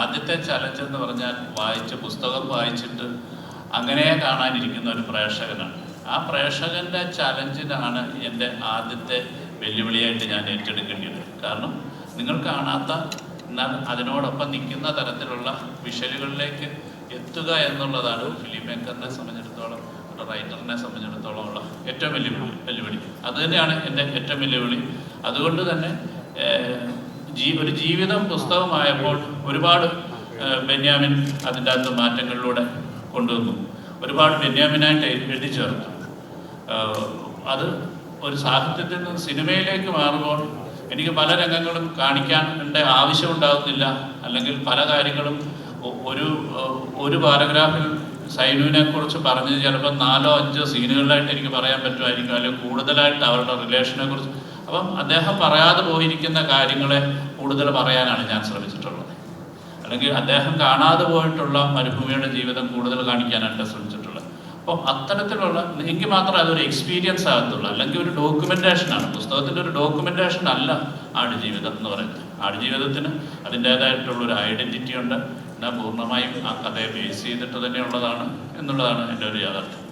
ആദ്യത്തെ ചലഞ്ച് എന്ന് പറഞ്ഞാൽ പുസ്തകം വായിച്ചിട്ട് അങ്ങനെ കാണാനിരിക്കുന്ന ഒരു പ്രേക്ഷകനാണ്. ആ പ്രേക്ഷകൻ്റെ ചലഞ്ചിനാണ് എൻ്റെ ആദ്യത്തെ വെല്ലുവിളിയായിട്ട് ഞാൻ ഏറ്റെടുക്കേണ്ടത്. കാരണം നിങ്ങൾ കാണാത്ത എന്നാൽ അതിനോടൊപ്പം നിൽക്കുന്ന തരത്തിലുള്ള വിഷ്വലുകളിലേക്ക് എത്തുക എന്നുള്ളതാണ് ഒരു ഫിലിം മേക്കറിനെ സംബന്ധിച്ചിടത്തോളം, ഒരു റൈറ്ററിനെ സംബന്ധിച്ചിടത്തോളം ഉള്ള ഏറ്റവും വെല്ലുവിളി. അതുതന്നെയാണ് എൻ്റെ ഏറ്റവും വെല്ലുവിളി. അതുകൊണ്ട് തന്നെ ഒരു ജീവിതം പുസ്തകമായപ്പോൾ ഒരുപാട് ബെന്യാമിൻ അതിൻ്റെ അകത്ത് മാറ്റങ്ങളിലൂടെ കൊണ്ടുവന്നു. ഒരുപാട് ബെന്യാമിനായിട്ട് എഴുതി ചേർത്തു. അത് ഒരു സാഹിത്യത്തിൽ നിന്ന് സിനിമയിലേക്ക് മാറുമ്പോൾ എനിക്ക് പല രംഗങ്ങളും കാണിക്കാൻ്റെ ആവശ്യമുണ്ടാകുന്നില്ല. അല്ലെങ്കിൽ പല കാര്യങ്ങളും ഒരു പാരഗ്രാഫിൽ സൈനുവിനെ കുറിച്ച് പറഞ്ഞ് ചിലപ്പോൾ 4-5 സീനുകളിലായിട്ട് എനിക്ക് പറയാൻ പറ്റുമായിരിക്കും, അല്ലെങ്കിൽ കൂടുതലായിട്ട് അവരുടെ റിലേഷനെ കുറിച്ച്. അപ്പം അദ്ദേഹം പറയാതെ പോയിരിക്കുന്ന കാര്യങ്ങളെ കൂടുതൽ പറയാനാണ് ഞാൻ ശ്രമിച്ചിട്ടുള്ളത്. അല്ലെങ്കിൽ അദ്ദേഹം കാണാതെ പോയിട്ടുള്ള മരുഭൂമിയുടെ ജീവിതം കൂടുതൽ കാണിക്കാനാണ് ശ്രമിച്ചിട്ടുള്ളത്. അപ്പം അത്തരത്തിലുള്ള എങ്കിൽ മാത്രമേ അതൊരു എക്സ്പീരിയൻസ് ആകത്തുള്ളൂ. അല്ലെങ്കിൽ ഒരു ഡോക്യുമെൻറ്റേഷനാണ്. പുസ്തകത്തിൻ്റെ ഒരു ഡോക്യുമെൻറ്റേഷൻ അല്ല ആടുജീവിതം എന്ന് പറയുന്നത്. ആടുജീവിതത്തിന് അതിൻ്റേതായിട്ടുള്ളൊരു ഐഡൻറ്റിറ്റി ഉണ്ട്. എന്നാൽ പൂർണ്ണമായും ആ കഥയെ ബേസ് ചെയ്തിട്ട് തന്നെയുള്ളതാണ് എന്നുള്ളതാണ് എൻ്റെ ഒരു യാഥാർത്ഥ്യം.